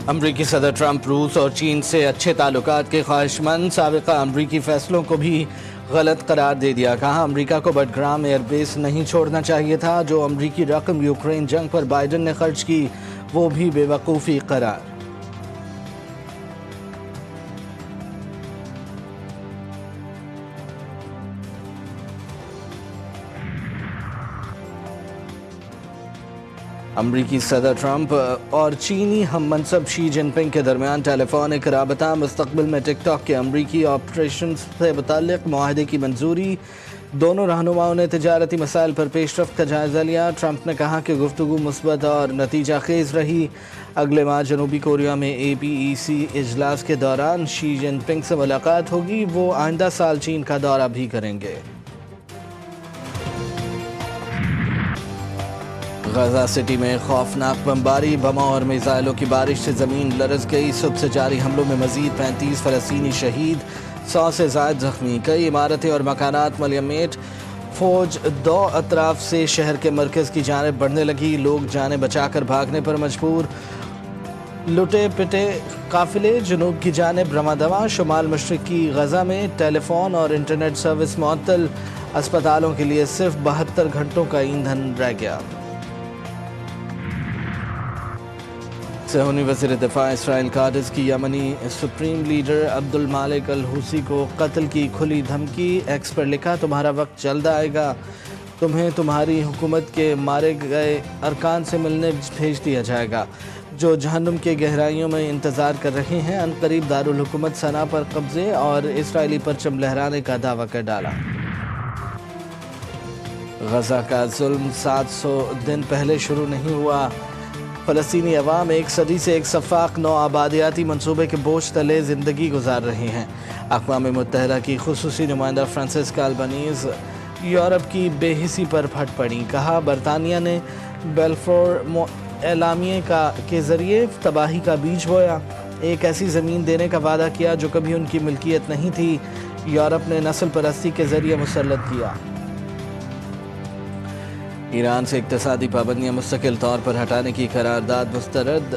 امریکی صدر ٹرمپ روس اور چین سے اچھے تعلقات کے خواہشمند، سابقہ امریکی فیصلوں کو بھی غلط قرار دے دیا۔ کہا امریکہ کو بٹگرام ایئر بیس نہیں چھوڑنا چاہیے تھا۔ جو امریکی رقم یوکرین جنگ پر بائیڈن نے خرچ کی وہ بھی بے وقوفی قرار۔ امریکی صدر ٹرمپ اور چینی ہم منصب شی جن پنگ کے درمیان ٹیلی فونک رابطہ، مستقبل میں ٹک ٹاک کے امریکی آپریشنز سے متعلق معاہدے کی منظوری۔ دونوں رہنماؤں نے تجارتی مسائل پر پیش رفت کا جائزہ لیا۔ ٹرمپ نے کہا کہ گفتگو مثبت اور نتیجہ خیز رہی۔ اگلے ماہ جنوبی کوریا میں APEC اجلاس کے دوران شی جن پنگ سے ملاقات ہوگی۔ وہ آئندہ سال چین کا دورہ بھی کریں گے۔ غزہ سٹی میں خوفناک بمباری، بموں اور میزائلوں کی بارش سے زمین لرز گئی۔ صبح سے جاری حملوں میں مزید 35 فلسطینی شہید، 100 سے زائد زخمی، کئی عمارتیں اور مکانات ملامت۔ فوج دو اطراف سے شہر کے مرکز کی جانب بڑھنے لگی، لوگ جانیں بچا کر بھاگنے پر مجبور۔ لٹے پٹے قافلے جنوب کی جانب رواں دواں۔ شمال مشرقی غزہ میں ٹیلی فون اور انٹرنیٹ سروس معطل، اسپتالوں کے لیے صرف 72 گھنٹوں کا ایندھن رہ گیا۔ صہیونی وزیر دفاع اسرائیل قادس کی یمنی سپریم لیڈر عبد المالک الحوثی کو قتل کی کھلی دھمکی۔ ایکس پر لکھا تمہارا وقت جلد آئے گا، تمہیں تمہاری حکومت کے مارے گئے ارکان سے ملنے بھیج دیا جائے گا جو جہنم کے گہرائیوں میں انتظار کر رہے ہیں۔ عنقریب دارالحکومت صنعا پر قبضے اور اسرائیلی پرچم لہرانے کا دعویٰ کر ڈالا۔ غزہ کا ظلم 700 دن پہلے شروع نہیں ہوا۔ فلسطینی عوام ایک صدی سے ایک سفاک نو آبادیاتی منصوبے کے بوجھ تلے زندگی گزار رہے ہیں۔ اقوام متحدہ کی خصوصی نمائندہ فرانسسکا البنیز یورپ کی بے حسی پر پھٹ پڑی۔ کہا برطانیہ نے بیلفور اعلامیے کے ذریعے تباہی کا بیج بویا، ایک ایسی زمین دینے کا وعدہ کیا جو کبھی ان کی ملکیت نہیں تھی۔ یورپ نے نسل پرستی کے ذریعے مسلط کیا۔ ایران سے اقتصادی پابندیاں مستقل طور پر ہٹانے کی قرارداد مسترد۔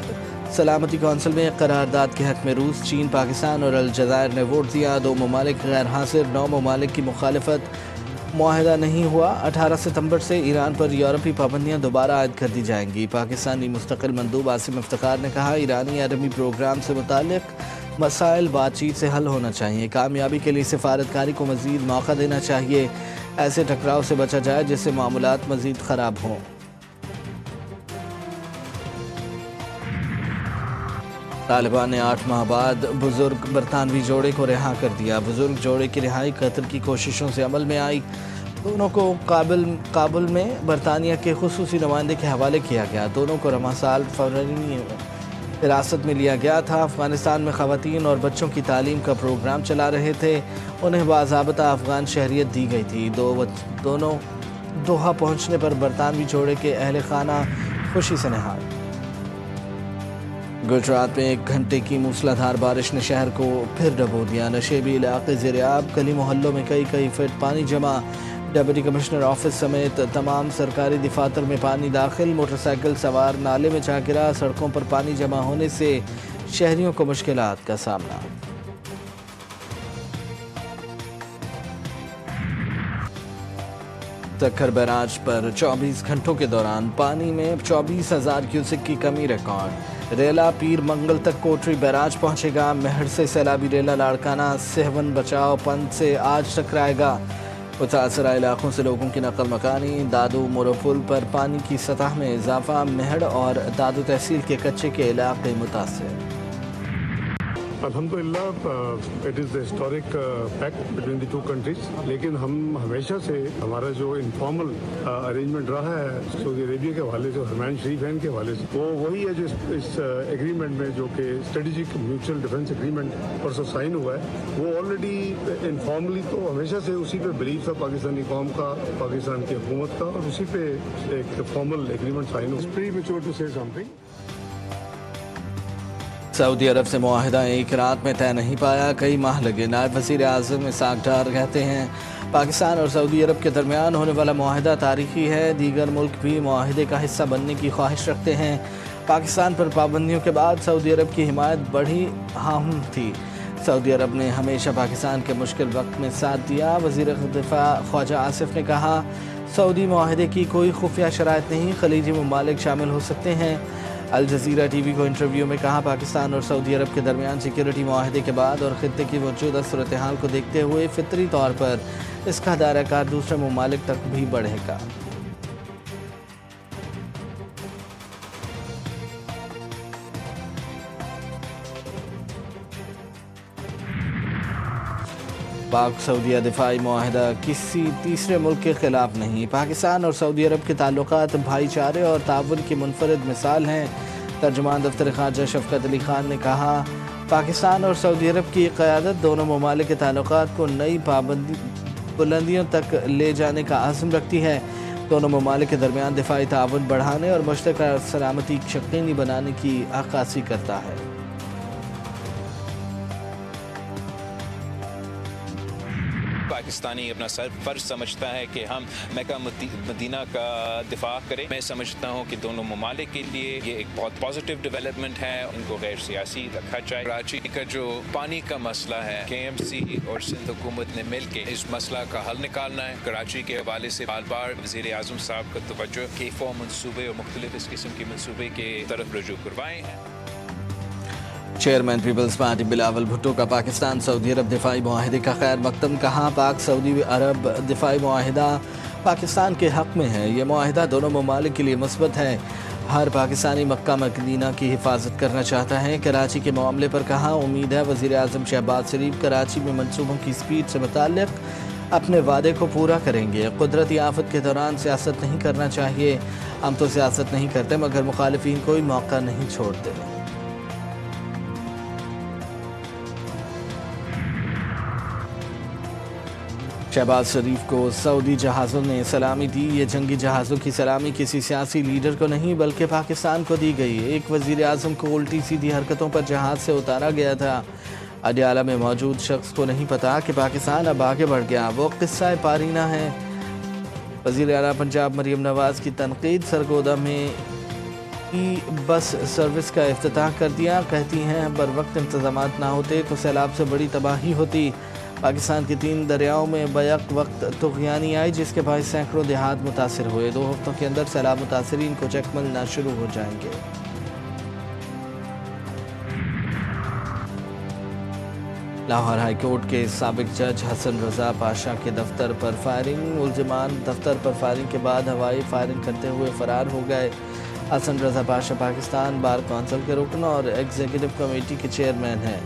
سلامتی کونسل میں قرارداد کے حق میں روس، چین، پاکستان اور الجزائر نے ووٹ دیا۔ 2 ممالک غیر حاضر، 9 ممالک کی مخالفت۔ معاہدہ نہیں ہوا۔ 18 ستمبر سے ایران پر یورپی پابندیاں دوبارہ عائد کر دی جائیں گی۔ پاکستانی مستقل مندوب عاصم افتخار نے کہا ایرانی ایٹمی پروگرام سے متعلق مسائل بات چیت سے حل ہونا چاہیے۔ کامیابی کے لیے سفارتکاری کو مزید موقع دینا چاہیے، ایسے ٹکراؤ سے بچا جائے جس سے معاملات مزید خراب ہوں۔ طالبان نے 8 ماہ بعد بزرگ برطانوی جوڑے کو رہا کر دیا۔ بزرگ جوڑے کی رہائی قطر کی کوششوں سے عمل میں آئی۔ دونوں کو کابل میں برطانیہ کے خصوصی نمائندے کے حوالے کیا گیا۔ دونوں کو رواں سال فروری حراست میں لیا گیا تھا۔ افغانستان میں خواتین اور بچوں کی تعلیم کا پروگرام چلا رہے تھے، انہیں باضابطہ افغان شہریت دی گئی تھی۔ دونوں دوحہ پہنچنے پر برطانوی جوڑے کے اہل خانہ خوشی سے نہال۔ گجرات میں 1 گھنٹے کی موسلا دھار بارش نے شہر کو پھر ڈبو دیا۔ نشیبی علاقے زیرآب، گلی محلوں میں کئی فٹ پانی جمع۔ ڈپٹی کمشنر آفس سمیت تمام سرکاری دفاتر میں پانی داخل۔ موٹر سائیکل سوار نالے میں جا گرا۔ سڑکوں پر پانی جمع ہونے سے شہریوں کو مشکلات کا سامنا۔ تکھر بیراج پر 24 گھنٹوں کے دوران پانی میں 24,000 کیوسک کی کمی ریکارڈ۔ ریلا پیر منگل تک کوٹری بیراج پہنچے گا۔ مہر سے سیلابی ریلا لاڑکانہ سہون بچاؤ پنت سے آج ٹکرائے گا۔ متاثرہ علاقوں سے لوگوں کی نقل مکانی۔ دادو مورو پل پر پانی کی سطح میں اضافہ۔ مہڑ اور دادو تحصیل کے کچے کے علاقے متاثر۔ الحمدللہ it is a historic packet between the 2 countries, لیکن ہم ہمیشہ سے ہمارا جو انفارمل ارینجمنٹ رہا ہے سعودی عربیہ کے حوالے سے، حرمین شریفین کے حوالے سے، وہ وہی ہے جو اس ایگریمنٹ میں جو کہ اسٹریٹجک میوچل ڈیفنس ایگریمنٹ پرسوں سائن ہوا ہے، وہ آلریڈی انفارملی تو ہمیشہ سے اسی پہ بلیف تھا پاکستانی قوم کا، پاکستان کی حکومت کا، اور اسی پہ ایک فارمل ایگریمنٹ سائن ہوا۔ اٹس پری میچور ٹو سے سم تھنگ۔ سعودی عرب سے معاہدہ ایک رات میں طے نہیں پایا، کئی ماہ لگے۔ نائب وزیر اعظم اسحاق ڈار کہتے ہیں پاکستان اور سعودی عرب کے درمیان ہونے والا معاہدہ تاریخی ہے، دیگر ملک بھی معاہدے کا حصہ بننے کی خواہش رکھتے ہیں۔ پاکستان پر پابندیوں کے بعد سعودی عرب کی حمایت بڑی اہم تھی۔ سعودی عرب نے ہمیشہ پاکستان کے مشکل وقت میں ساتھ دیا۔ وزیر دفاع خواجہ آصف نے کہا، سعودی معاہدے کی کوئی خفیہ شرائط نہیں، خلیجی ممالک شامل ہو سکتے ہیں۔ الجزیرہ ٹی وی کو انٹرویو میں کہا، پاکستان اور سعودی عرب کے درمیان سیکیورٹی معاہدے کے بعد اور خطے کی موجودہ صورتحال کو دیکھتے ہوئے فطری طور پر اس کا دائرہ کار دوسرے ممالک تک بھی بڑھے گا۔ پاک سعودیہ دفاعی معاہدہ کسی تیسرے ملک کے خلاف نہیں، پاکستان اور سعودی عرب کے تعلقات بھائی چارے اور تعاون کی منفرد مثال ہیں۔ ترجمان دفتر خارجہ شفقت علی خان نے کہا، پاکستان اور سعودی عرب کی قیادت دونوں ممالک کے تعلقات کو نئی بلندیوں تک لے جانے کا عزم رکھتی ہے، دونوں ممالک کے درمیان دفاعی تعاون بڑھانے اور مشترکہ سلامتی یقینی بنانے کی عکاسی کرتا ہے۔ پاکستانی اپنا فرض سمجھتا ہے کہ ہم مکہ مدینہ کا دفاع کریں۔ میں سمجھتا ہوں کہ دونوں ممالک کے لیے یہ ایک بہت پازیٹیو ڈیولپمنٹ ہے، ان کو غیر سیاسی رکھا جائے۔ کراچی کا جو پانی کا مسئلہ ہے، KMC اور سندھ حکومت نے مل کے اس مسئلہ کا حل نکالنا ہے۔ کراچی کے حوالے سے بار بار وزیر اعظم صاحب کا توجہ K4 منصوبے اور مختلف اس قسم کے منصوبے کے طرف رجوع کروائے ہیں۔ چیئرمین پیپلز پارٹی بلاول بھٹو کا پاکستان سعودی عرب دفاعی معاہدے کا خیر مقدم، کہا، پاک سعودی عرب دفاعی معاہدہ پاکستان کے حق میں ہے، یہ معاہدہ دونوں ممالک کے لیے مثبت ہے، ہر پاکستانی مکہ مدینہ کی حفاظت کرنا چاہتا ہے۔ کراچی کے معاملے پر کہا، امید ہے وزیر اعظم شہباز شریف کراچی میں منصوبوں کی سپیڈ سے متعلق اپنے وعدے کو پورا کریں گے۔ قدرتی آفت کے دوران سیاست نہیں کرنا چاہیے، ہم تو سیاست نہیں کرتے مگر مخالفین کوئی موقع نہیں چھوڑتے۔ شہباز شریف کو سعودی جہازوں نے سلامی دی، یہ جنگی جہازوں کی سلامی کسی سیاسی لیڈر کو نہیں بلکہ پاکستان کو دی گئی۔ ایک وزیر اعظم کو الٹی سیدھی حرکتوں پر جہاز سے اتارا گیا تھا، اڈیالہ میں موجود شخص کو نہیں پتا کہ پاکستان اب آگے بڑھ گیا، وہ قصہ پارینہ ہے۔ وزیر اعلیٰ پنجاب مریم نواز کی تنقید، سرگودا میں ای بس سروس کا افتتاح کر دیا، کہتی ہیں بر وقت انتظامات نہ ہوتے تو سیلاب سے بڑی تباہی ہوتی۔ پاکستان کے 3 دریاؤں میں بیک وقت طغیانی آئی جس کے باعث سینکڑوں دیہات متاثر ہوئے، 2 ہفتوں کے اندر سیلاب متاثرین کو چیک ملنا شروع ہو جائیں گے۔ لاہور ہائی کورٹ کے سابق جج حسن رضا پاشا کے دفتر پر فائرنگ، ملزمان دفتر پر فائرنگ کے بعد ہوائی فائرنگ کرتے ہوئے فرار ہو گئے۔ حسن رضا پاشا پاکستان بار کونسل کے رکن اور ایگزیکٹو کمیٹی کے چیئرمین ہیں۔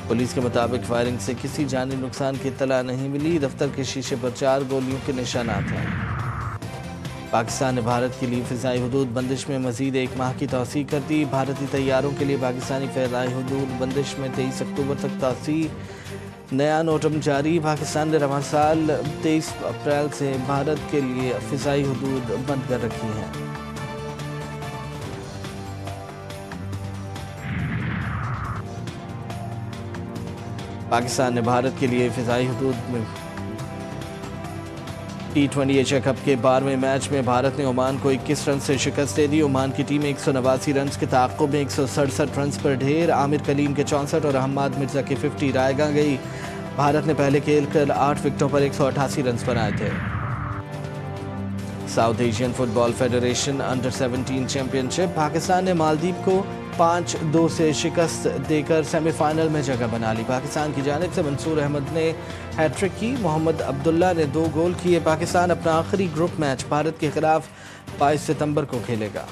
پولیس کے مطابق فائرنگ سے کسی جانی نقصان کی اطلاع نہیں ملی، دفتر کے شیشے پر 4 گولیوں کے نشانات ہیں۔ پاکستان نے بھارت کے لیے فضائی حدود بندش میں مزید 1 ماہ کی توسیع کر دی، بھارتی طیاروں کے لیے پاکستانی فضائی حدود بندش میں 23 اکتوبر تک توسیع، نیا نوٹم جاری، پاکستان نے رواں سال 23 اپریل سے بھارت کے لیے فضائی حدود بند کر رکھی ہیں۔ پاکستان نے بھارت کے لیے فضائی حدود میں T20 ایشیا کپ کے 12ویں میچ میں بھارت نے عمان کو 21 رن سے شکست دے دی۔ عمان کی ٹیم 189 رنز کے تعاقب میں 167 رنز پر ڈھیر، عامر کلیم کے 64 اور حماد مرزا کے 50 رائے گاں گئی۔ بھارت نے پہلے کھیل کر 8 وکٹوں پر 188 رنز پر آئے تھے۔ ساؤتھ ایشین فٹ بال فیڈریشن انڈر 17 چیمپئن شپ، پاکستان نے مالدیپ کو 5-2 سے شکست دے کر سیمی فائنل میں جگہ بنا لی۔ پاکستان کی جانب سے منصور احمد نے ہیٹ ٹرک کی، محمد عبداللہ نے 2 گول کیے۔ پاکستان اپنا آخری گروپ میچ بھارت کے خلاف 22 ستمبر کو کھیلے گا۔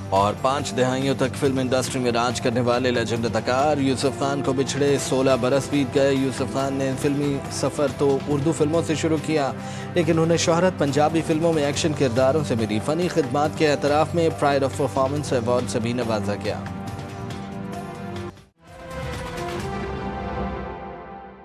اور 5 دہائیوں تک فلم انڈسٹری میں راج کرنے والے لیجنڈ اداکار یوسف خان کو بچھڑے 16 برس بیت گئے۔ یوسف خان نے فلمی سفر تو اردو فلموں سے شروع کیا، لیکن انہیں شہرت پنجابی فلموں میں ایکشن کرداروں سے ملی۔ فنی خدمات کے اعتراف میں پرائڈ آف پرفارمنس ایوارڈ سے بھی نوازا گیا۔